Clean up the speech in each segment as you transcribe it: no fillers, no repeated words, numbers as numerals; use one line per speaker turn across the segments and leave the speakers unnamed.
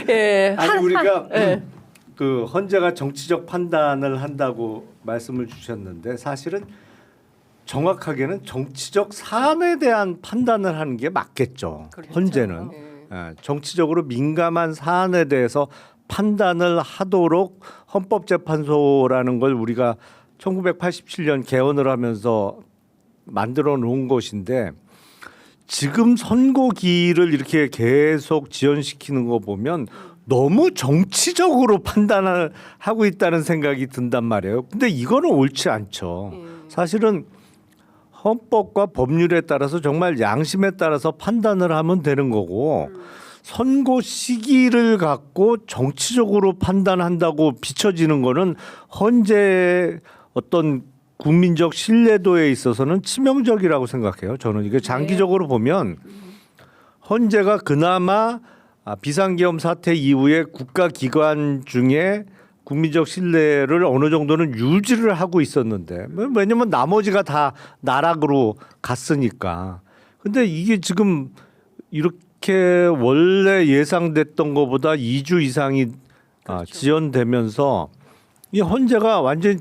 예,
아니 우리가 그 헌재가 정치적 판단을 한다고 말씀을 주셨는데 사실은 정확하게는 정치적 사안에 대한 판단을 하는 게 맞겠죠.
그렇죠.
헌재는
네.
정치적으로 민감한 사안에 대해서 판단을 하도록 헌법재판소라는 걸 우리가 1987년 개헌을 하면서 만들어 놓은 것인데 지금 선고기를 이렇게 계속 지연시키는 거 보면 너무 정치적으로 판단을 하고 있다는 생각이 든단 말이에요. 근데 이거는 옳지 않죠. 사실은 헌법과 법률에 따라서 정말 양심에 따라서 판단을 하면 되는 거고 선고 시기를 갖고 정치적으로 판단한다고 비춰지는 거는 헌재 어떤 국민적 신뢰도에 있어서는 치명적이라고 생각해요. 저는 이게 장기적으로 보면 헌재가 그나마 비상계엄 사태 이후에 국가기관 중에 국민적 신뢰를 어느 정도는 유지를 하고 있었는데 왜냐면 나머지가 다 나락으로 갔으니까. 근데 이게 지금 이렇게 원래 예상됐던 것보다 2주 이상이
그렇죠.
지연되면서 이 헌재가 완전히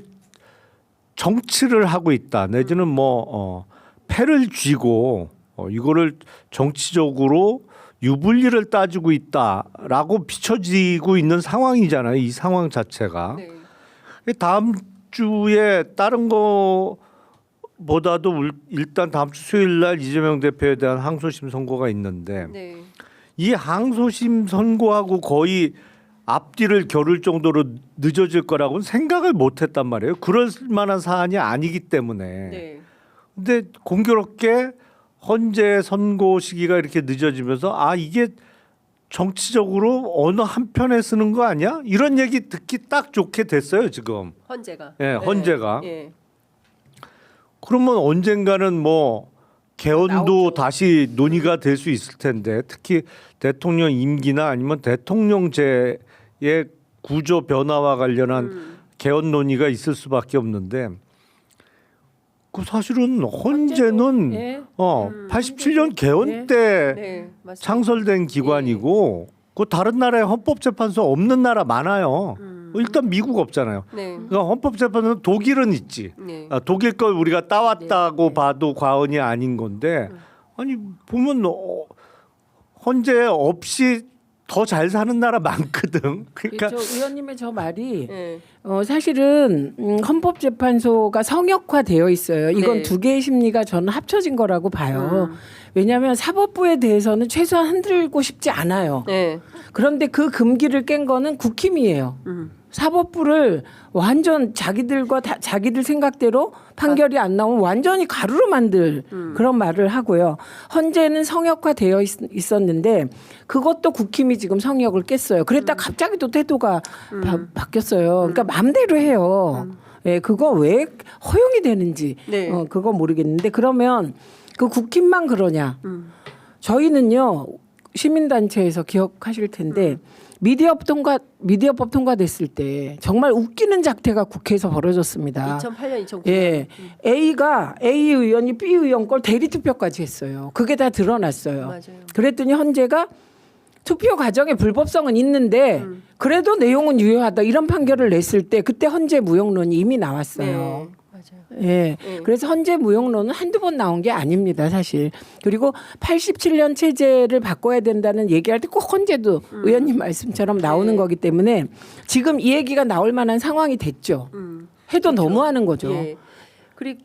정치를 하고 있다. 내지는 뭐 패를 쥐고 이거를 정치적으로 유불리를 따지고 있다라고 비춰지고 있는 상황이잖아요. 이 상황 자체가.
네.
다음 주에 다른 거보다도 일단 다음 주 수요일 날 이재명 대표에 대한 항소심 선고가 있는데
네.
이 항소심 선고하고 거의 앞뒤를 겨룰 정도로 늦어질 거라고는 생각을 못했단 말이에요. 그럴 만한 사안이 아니기 때문에.
네.
근데 공교롭게 헌재 선고 시기가 이렇게 늦어지면서 이게 정치적으로 어느 한편에 쓰는 거 아니야? 이런 얘기 듣기 딱 좋게 됐어요 지금.
헌재가.
예, 헌재가.
예.
그러면 언젠가는 뭐 개헌도
나오죠.
다시 논의가 될 수 있을 텐데 특히 대통령 임기나 아니면 대통령제의 구조 변화와 관련한 개헌 논의가 있을 수밖에 없는데 그 사실은 헌재는
예.
87년 개헌 때
네. 맞습니다.
창설된 기관이고 그 다른 나라에 헌법재판소 없는 나라 많아요. 일단 미국 없잖아요.
네.
그러니까 헌법재판소는 독일은 있지.
네.
독일 걸 우리가 따왔다고 봐도 과언이 아닌 건데 아니 보면 헌재 없이 더 잘 사는 나라 많거든. 그러니까
저 의원님의 저 말이
네.
사실은 헌법재판소가 성역화되어 있어요. 이건
네.
두 개의 심리가 저는 합쳐진 거라고 봐요. 왜냐하면 사법부에 대해서는 최소한 흔들고 싶지 않아요.
네.
그런데 그 금기를 깬 거는 국힘이에요. 사법부를 완전 자기들 생각대로 판결이 안 나오면 완전히 가루로 만들 그런 말을 하고요. 헌재는 성역화되어 있었는데 그것도 국힘이 지금 성역을 깼어요. 그랬다 갑자기 또 태도가 바뀌었어요. 그러니까 마음대로 해요. 예, 그거 왜 허용이 되는지
네.
그거 모르겠는데 그러면 그 국힘만 그러냐? 저희는요 시민단체에서 기억하실 텐데 미디어법 통과됐을 때 정말 웃기는 작태가 국회에서 벌어졌습니다.
2008년, 2009년.
예, A 의원이 B 의원 걸 대리 투표까지 했어요. 그게 다 드러났어요.
맞아요.
그랬더니 헌재가 투표 과정에 불법성은 있는데 그래도 내용은 유효하다 이런 판결을 냈을 때 그때 헌재 무용론이 이미 나왔어요.
네. 맞아요.
예. 그래서 헌재 무용론은 한두 번 나온 게 아닙니다, 사실. 그리고 87년 체제를 바꿔야 된다는 얘기할 때 꼭 헌재도 의원님 말씀처럼 나오는
네.
거기 때문에 지금 이 얘기가 나올 만한 상황이 됐죠. 해도 너무하는 거죠.
예.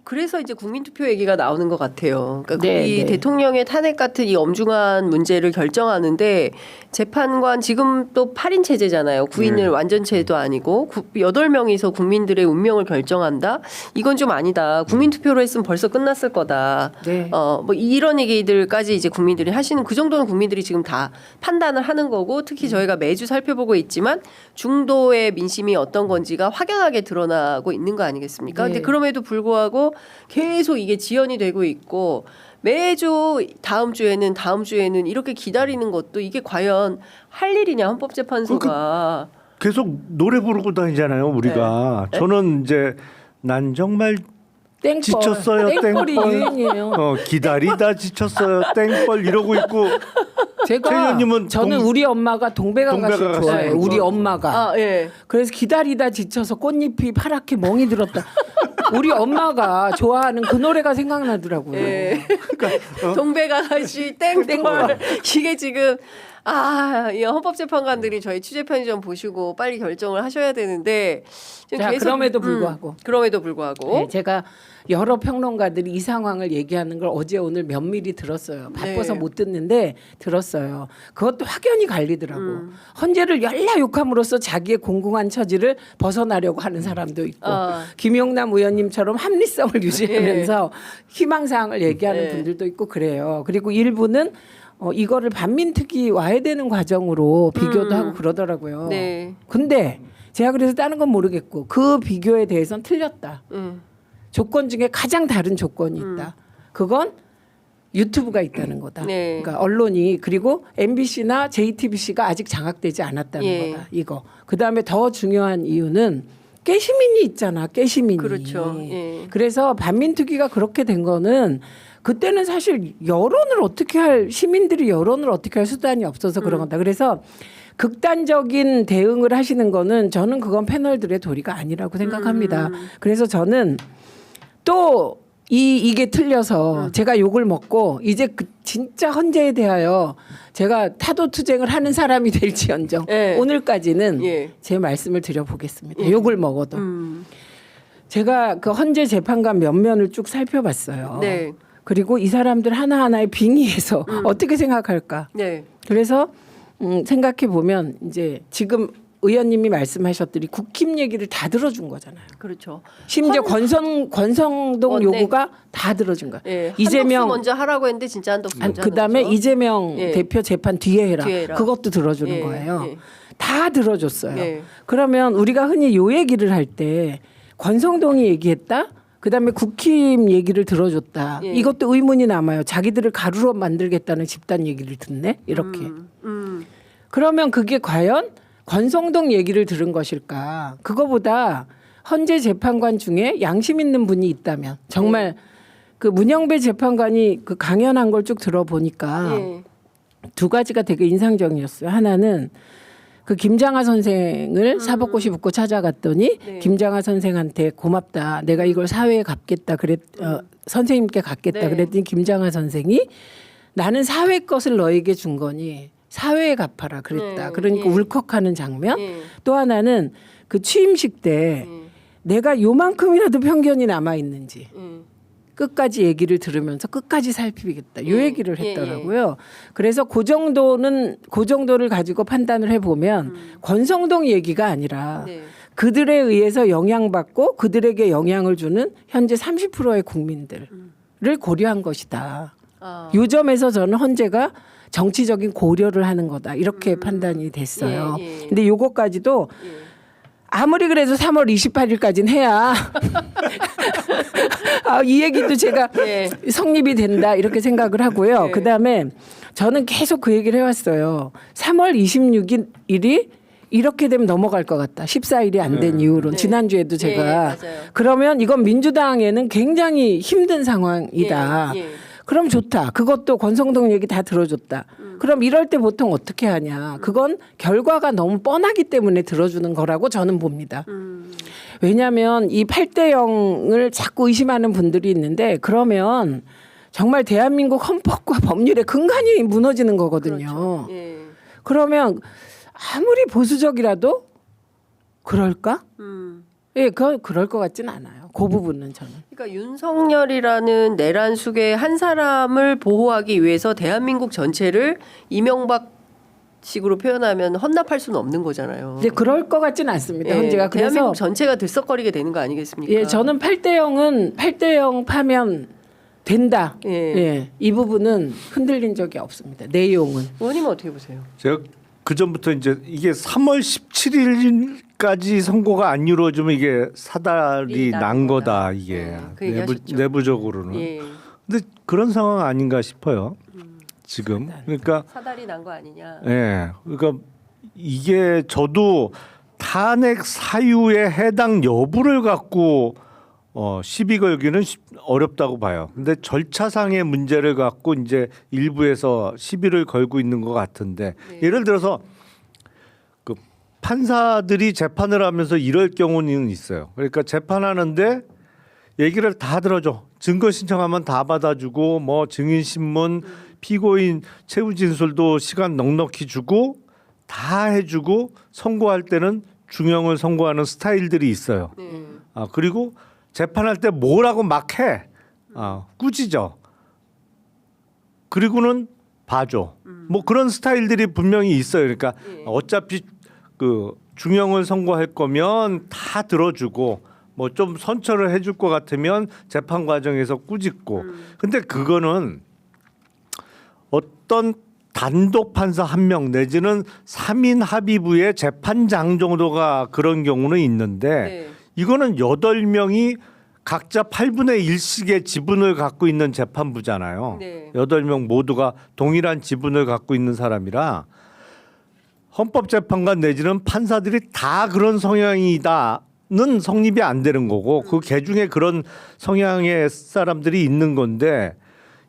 그래서 이제 국민투표 얘기가 나오는 것 같아요. 그러니까
네,
이
네.
대통령의 탄핵 같은 이 엄중한 문제를 결정하는데 재판관 지금 또 8인 체제잖아요. 9인을 완전체도 아니고 8명이서 국민들의 운명을 결정한다. 이건 좀 아니다. 국민투표로 했으면 벌써 끝났을 거다.
네.
뭐 이런 얘기들까지 이제 국민들이 하시는 그 정도는 국민들이 지금 다 판단을 하는 거고 특히 저희가 매주 살펴보고 있지만 중도의 민심이 어떤 건지가 확연하게 드러나고 있는 거 아니겠습니까?
네.
근데 그럼에도 불구하고 계속 이게 지연이 되고 있고 매주 다음 주에는 이렇게 기다리는 것도 이게 과연 할 일이냐 헌법재판소가.
계속 노래 부르고 다니잖아요 우리가. 저는 이제 난 정말
땡벌.
지쳤어요.
땡벌이
땡벌.
유행이에요.
기다리다 지쳤어요. 땡벌 이러고 있고 최
제가
의원님은
저는 우리 엄마가 동백아가씨
동백아가씨
좋아해요.
좋아하죠.
우리 엄마가.
아, 예.
그래서 기다리다 지쳐서 꽃잎이 파랗게 멍이 들었다. 우리 엄마가 좋아하는 그 노래가 생각나더라고요.
예. 동백아가씨 땡벌 이게 지금 이 헌법재판관들이 저희 취재 편의점 보시고 빨리 결정을 하셔야 되는데 지금
자,
계속
그럼에도 불구하고.
그럼에도 불구하고
네, 제가 여러 평론가들이 이 상황을 얘기하는 걸 어제 오늘 면밀히 들었어요. 바빠서
네.
못 듣는데 들었어요. 그것도 확연히 갈리더라고. 헌재를 열라 욕함으로써 자기의 공공한 처지를 벗어나려고 하는 사람도 있고 김용남 의원님처럼 합리성을 유지하면서 희망사항을 얘기하는
네.
분들도 있고 그래요. 그리고 일부는 이거를 반민특위 와야 되는 과정으로 비교도 하고 그러더라고요.
네.
근데 제가 그래서 다른 건 모르겠고 그 비교에 대해서는 틀렸다. 조건 중에 가장 다른 조건이 있다. 그건 유튜브가 있다는 거다.
네.
그러니까 언론이 그리고 MBC나 JTBC가 아직 장악되지 않았다는
예.
거다. 이거. 그다음에 더 중요한 이유는 깨시민이 있잖아. 깨시민이.
그렇죠. 예.
그래서 반민특위가 그렇게 된 거는 그때는 사실 여론을 어떻게 할 시민들이 여론을 어떻게 할 수단이 없어서 그런 거다. 그래서 극단적인 대응을 하시는 거는 저는 그건 패널들의 도리가 아니라고 생각합니다. 그래서 저는 또 이게 틀려서 제가 욕을 먹고 이제 진짜 헌재에 대하여 제가 타도 투쟁을 하는 사람이 될지언정
예.
오늘까지는
예.
제 말씀을 드려보겠습니다. 욕을 먹어도 제가 그 헌재 재판관 면면을 쭉 살펴봤어요.
네.
그리고 이 사람들 하나하나의 빙의해서 어떻게 생각할까.
네.
그래서 생각해 보면 이제 지금 의원님이 말씀하셨더니 국힘 얘기를 다 들어준 거잖아요.
그렇죠.
심지어 권성동
네.
요구가 다 들어준 거야.
예.
이재명
한덕수 먼저 하라고 했는데 진짜 한덕수 먼저
그다음에
하는 거죠.
이재명
예.
대표 재판 뒤에 해라.
뒤에 해라.
그것도 들어주는
예.
거예요.
예.
다 들어줬어요.
예.
그러면 우리가 흔히 요 얘기를 할 때 권성동이 얘기했다. 그다음에 국힘 얘기를 들어줬다.
예.
이것도 의문이 남아요. 자기들을 가루로 만들겠다는 집단 얘기를 듣네. 이렇게. 그러면 그게 과연 권성동 얘기를 들은 것일까? 그거보다 헌재 재판관 중에 양심 있는 분이 있다면 정말 그 문영배 재판관이 그 강연한 걸 쭉 들어보니까
예.
두 가지가 되게 인상적이었어요. 하나는 그 김장하 선생을 사법고시 붙고 찾아갔더니
네.
김장하 선생한테 고맙다. 내가 이걸 사회에 갚겠다. 선생님께 갖겠다.
네.
그랬더니 김장하 선생이 나는 사회 것을 너에게 준 거니 사회에 갚아라 그랬다.
네.
그러니까
예.
울컥하는 장면.
예.
또 하나는 그 취임식 때 내가 요만큼이라도 편견이 남아 있는지 끝까지 얘기를 들으면서 끝까지 살피겠다. 요 얘기를 했더라고요. 그래서 그 정도를 가지고 판단을 해보면 권성동 얘기가 아니라
네.
그들에 의해서 영향받고 그들에게 영향을 주는 현재 30%의 국민들을 고려한 것이다. 요 점에서 저는 헌재가 정치적인 고려를 하는 거다. 이렇게 판단이 됐어요.
예.
근데 요거까지도 아무리 그래도 3월 28일까지는 해야 이 얘기도 제가
예.
성립이 된다 이렇게 생각을 하고요.
예.
그다음에 저는 계속 그 얘기를 해왔어요. 3월 26일이 이렇게 되면 넘어갈 것 같다. 14일이 안 된 이후로는
네.
지난주에도 제가
맞아요.
그러면 이건 민주당에는 굉장히 힘든 상황이다.
예.
그럼 좋다. 그것도 권성동 얘기 다 들어줬다. 그럼 이럴 때 보통 어떻게 하냐. 그건 결과가 너무 뻔하기 때문에 들어주는 거라고 저는 봅니다. 왜냐하면 이 8대 0을 자꾸 의심하는 분들이 있는데 그러면 정말 대한민국 헌법과 법률의 근간이 무너지는 거거든요.
그렇죠. 예.
그러면 아무리 보수적이라도 그럴까? 예, 그럴 것 같지는 않아요. 그 부분은 저는.
그러니까 윤석열이라는 내란 숙의 한 사람을 보호하기 위해서 대한민국 전체를 이명박 식으로 표현하면 헌납할 수는 없는 거잖아요.
이제 그럴 것 같지는 않습니다. 헌재가 그래서
대한민국 전체가 들썩거리게 되는 거 아니겠습니까?
예, 저는 8대 0은 8대 0 파면 된다.
예.
예, 이 부분은 흔들린 적이 없습니다. 내용은.
의원님은 어떻게 보세요?
제가 그 전부터 이제 이게 3월 17일까지 선고가 안 이루어지면 이게 사달이 난 거다 이게
그 얘기하셨죠.
내부적으로는.
예.
근데 그런 상황 아닌가 싶어요. 지금 그러니까
사달이 난 거 아니냐?
예, 그러니까 이게 저도 탄핵 사유의 해당 여부를 갖고 시비 걸기는 어렵다고 봐요. 근데 절차상의 문제를 갖고 이제 일부에서 시비를 걸고 있는 것 같은데
네.
예를 들어서 그 판사들이 재판을 하면서 이럴 경우는 있어요. 그러니까 재판하는데 얘기를 다 들어줘. 증거 신청하면 다 받아주고 뭐 증인 신문, 피고인 최후 진술도 시간 넉넉히 주고 다 해주고 선고할 때는 중형을 선고하는 스타일들이 있어요.
네.
그리고 재판할 때 뭐라고 막 해. 꾸짖어. 그리고는 봐줘. 뭐 그런 스타일들이 분명히 있어요. 그러니까
예.
어차피 그 중형을 선고할 거면 다 들어주고 뭐 좀 선처를 해줄 것 같으면 재판 과정에서 꾸짖고. 근데 그거는 어떤 단독 판사 한 명 내지는 3인 합의부의 재판장 정도가 그런 경우는 있는데
네.
이거는 8명이 각자 8분의 1씩의 지분을 갖고 있는 재판부잖아요.
네.
8명 모두가 동일한 지분을 갖고 있는 사람이라 헌법재판관 내지는 판사들이 다 그런 성향이다는 성립이 안 되는 거고 그 개중에 그런 성향의 사람들이 있는 건데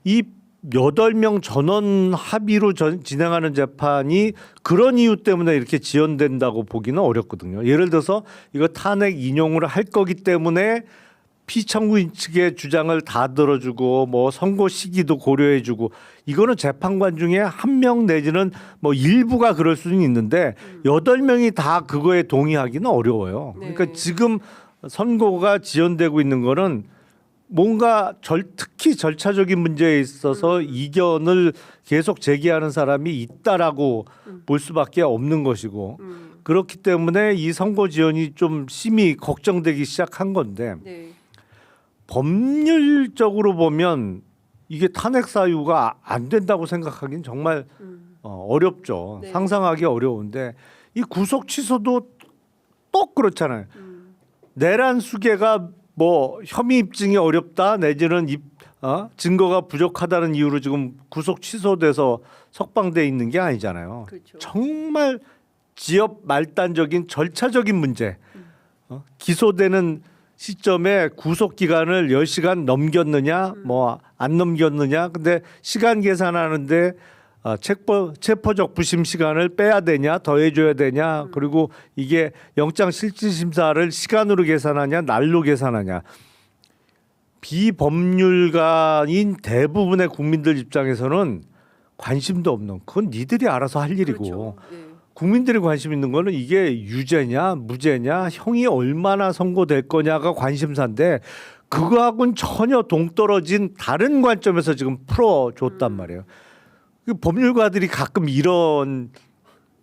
이 8명 전원 합의로 진행하는 재판이 그런 이유 때문에 이렇게 지연된다고 보기는 어렵거든요. 예를 들어서 이거 탄핵 인용을 할 거기 때문에 피청구인 측의 주장을 다 들어주고 뭐 선고 시기도 고려해주고 이거는 재판관 중에 한 명 내지는 뭐 일부가 그럴 수는 있는데 8명이 다 그거에 동의하기는 어려워요.
네.
그러니까 지금 선고가 지연되고 있는 거는 뭔가 특히 절차적인 문제에 있어서 이견을 계속 제기하는 사람이 있다라고 볼 수밖에 없는 것이고 그렇기 때문에 이 선고 지연이 좀 심히 걱정되기 시작한 건데
네.
법률적으로 보면 이게 탄핵 사유가 안 된다고 생각하기는 정말 어렵죠.
네.
상상하기 어려운데 이 구속 취소도 또 그렇잖아요. 내란 수개가 뭐 혐의 입증이 어렵다 내지는 증거가 부족하다는 이유로 지금 구속 취소돼서 석방돼 있는 게 아니잖아요.
그렇죠.
정말 지역 말단적인 절차적인 문제. 기소되는 시점에 구속 기간을 10시간 넘겼느냐 뭐 안 넘겼느냐 근데 시간 계산하는데 체포적 부심 시간을 빼야 되냐 더해줘야 되냐 그리고 이게 영장 실질심사를 시간으로 계산하냐 날로 계산하냐 비법률가인 대부분의 국민들 입장에서는 관심도 없는 그건 니들이 알아서 할 일이고
그렇죠. 네.
국민들이 관심 있는 거는 이게 유죄냐 무죄냐 형이 얼마나 선고될 거냐가 관심사인데 그거하고는 전혀 동떨어진 다른 관점에서 지금 풀어줬단 말이에요. 그 법률가들이 가끔 이런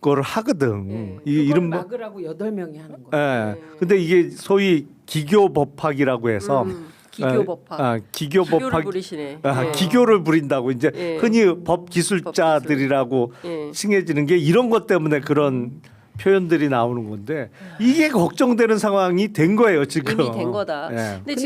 거를 하거든.
네.
이런
막으라고 8명이 하는 거예요.
예.
네.
근데 이게 소위 기교법학이라고 해서
기교법학.
기교법학
기교를 부리시네. 예.
기교를 부린다고 이제
예.
흔히 법 기술자들이라고
예.
칭해지는 게 이런 것 때문에 그런 표현들이 나오는 건데 이게 걱정되는 상황이 된 거예요 지금.
이미 된 거다.
예.
근데